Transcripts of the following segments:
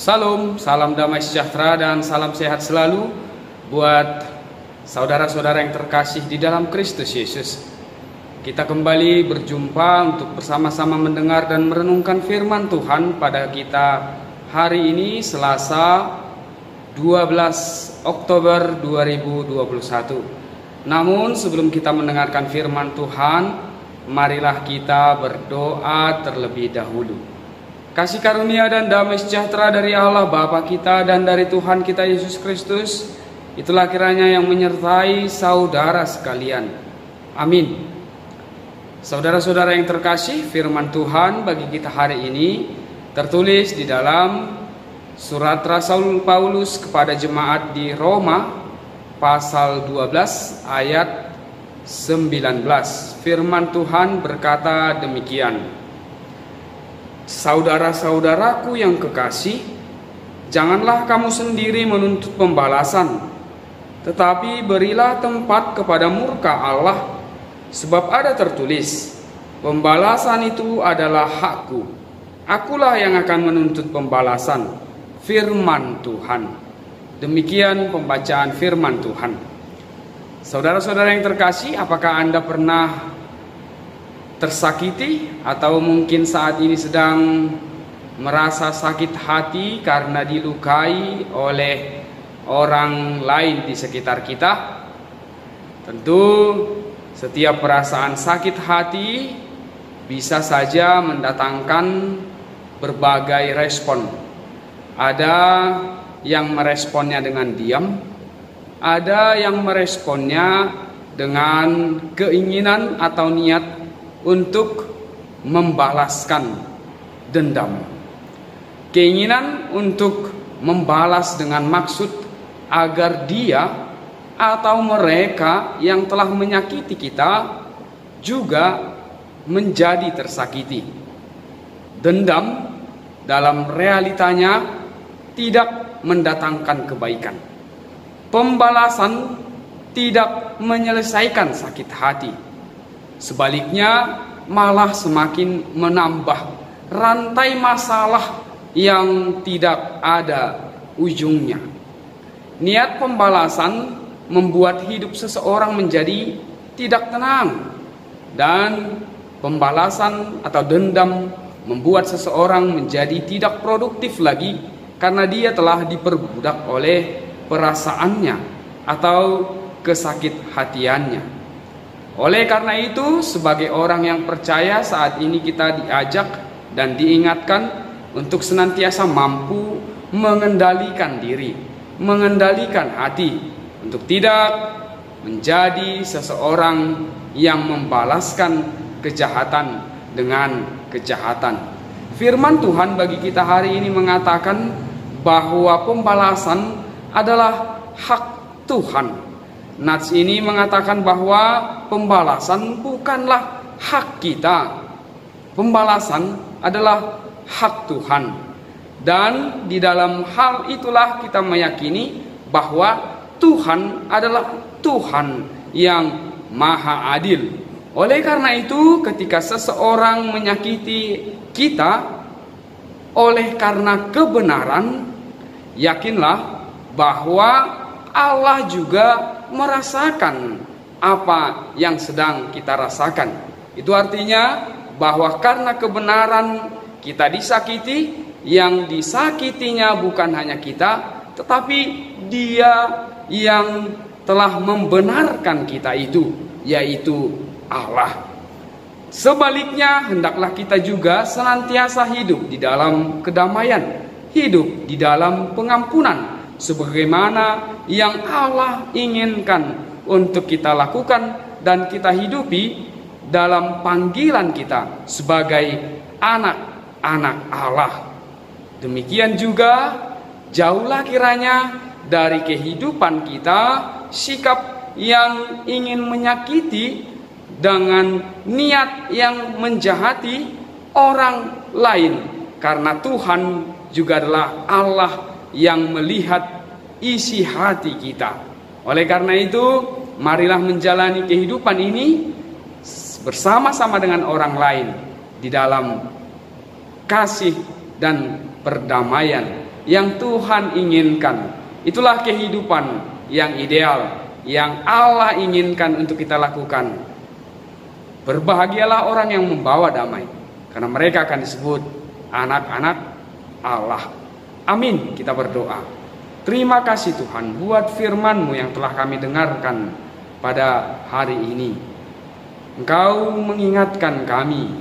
Salam, salam damai sejahtera dan salam sehat selalu buat saudara-saudara yang terkasih di dalam Kristus Yesus. Kita kembali berjumpa untuk bersama-sama mendengar dan merenungkan firman Tuhan pada kita hari ini Selasa 12 Oktober 2021. Namun sebelum kita mendengarkan firman Tuhan, marilah kita berdoa terlebih dahulu. Kasih karunia dan damai sejahtera dari Allah Bapa kita dan dari Tuhan kita Yesus Kristus, itulah kiranya yang menyertai saudara sekalian. Amin. Saudara-saudara yang terkasih, firman Tuhan bagi kita hari ini tertulis di dalam surat Rasul Paulus kepada jemaat di Roma pasal 12 ayat 19. Firman Tuhan berkata demikian: Saudara-saudaraku yang kekasih, janganlah kamu sendiri menuntut pembalasan, tetapi berilah tempat kepada murka Allah, sebab ada tertulis, pembalasan itu adalah hakku, akulah yang akan menuntut pembalasan. Firman Tuhan. Demikian pembacaan firman Tuhan. Saudara-saudara yang terkasih, apakah Anda pernah tersakiti atau mungkin saat ini sedang merasa sakit hati karena dilukai oleh orang lain di sekitar kita? Tentu setiap perasaan sakit hati bisa saja mendatangkan berbagai respon. Ada yang meresponnya dengan diam, ada yang meresponnya dengan keinginan atau niat untuk membalaskan dendam. Keinginan untuk membalas dengan maksud agar dia atau mereka yang telah menyakiti kita juga menjadi tersakiti. Dendam dalam realitanya tidak mendatangkan kebaikan. Pembalasan tidak menyelesaikan sakit hati. Sebaliknya malah semakin menambah rantai masalah yang tidak ada ujungnya. Niat pembalasan membuat hidup seseorang menjadi tidak tenang, dan pembalasan atau dendam membuat seseorang menjadi tidak produktif lagi karena dia telah diperbudak oleh perasaannya atau kesakit hatiannya. Oleh karena itu, sebagai orang yang percaya, saat ini kita diajak dan diingatkan untuk senantiasa mampu mengendalikan diri, mengendalikan hati, untuk tidak menjadi seseorang yang membalaskan kejahatan dengan kejahatan. Firman Tuhan bagi kita hari ini mengatakan bahwa pembalasan adalah hak Tuhan. Nats ini mengatakan bahwa pembalasan bukanlah hak kita. Pembalasan adalah hak Tuhan. Dan di dalam hal itulah kita meyakini bahwa Tuhan adalah Tuhan yang maha adil. Oleh karena itu, ketika seseorang menyakiti kita oleh karena kebenaran, yakinlah bahwa Allah juga merasakan apa yang sedang kita rasakan. Itu artinya bahwa karena kebenaran kita disakiti, yang disakitinya bukan hanya kita, tetapi Dia yang telah membenarkan kita itu, yaitu Allah. Sebaliknya, hendaklah kita juga senantiasa hidup di dalam kedamaian, hidup di dalam pengampunan, sebagaimana yang Allah inginkan untuk kita lakukan dan kita hidupi dalam panggilan kita sebagai anak-anak Allah. Demikian juga, jauhlah kiranya dari kehidupan kita sikap yang ingin menyakiti dengan niat yang menjahati orang lain, karena Tuhan juga adalah Allah yang melihat isi hati kita. Oleh karena itu, marilah menjalani kehidupan ini bersama-sama dengan orang lain di dalam kasih dan perdamaian yang Tuhan inginkan. Itulah kehidupan yang ideal, yang Allah inginkan untuk kita lakukan. Berbahagialah orang yang membawa damai, karena mereka akan disebut anak-anak Allah. Amin. Kita berdoa. Terima kasih Tuhan buat firman-Mu yang telah kami dengarkan pada hari ini. Engkau mengingatkan kami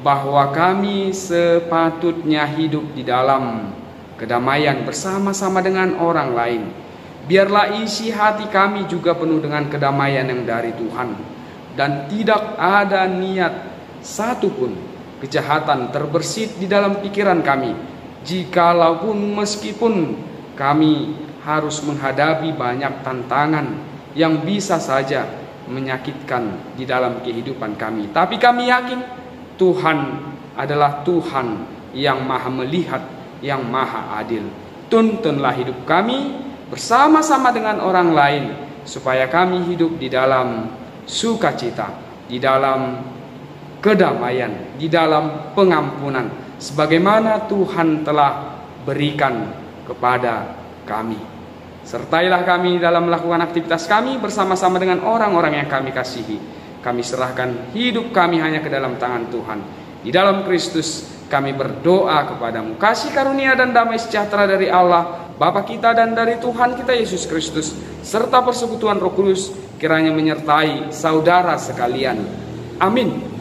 bahwa kami sepatutnya hidup di dalam kedamaian bersama-sama dengan orang lain. Biarlah isi hati kami juga penuh dengan kedamaian yang dari Tuhan, dan tidak ada niat satupun kejahatan terbersit di dalam pikiran kami, jikalaupun meskipun kami harus menghadapi banyak tantangan yang bisa saja menyakitkan di dalam kehidupan kami. Tapi kami yakin Tuhan adalah Tuhan yang maha melihat, yang maha adil. Tuntunlah hidup kami bersama-sama dengan orang lain, supaya kami hidup di dalam sukacita, di dalam kedamaian, di dalam pengampunan, sebagaimana Tuhan telah berikan kepada kami. Sertailah kami dalam melakukan aktivitas kami bersama-sama dengan orang-orang yang kami kasihi. Kami serahkan hidup kami hanya ke dalam tangan Tuhan. Di dalam Kristus kami berdoa kepadamu. Kasih karunia dan damai sejahtera dari Allah Bapa kita dan dari Tuhan kita Yesus Kristus, serta persekutuan Roh Kudus kiranya menyertai saudara sekalian. Amin.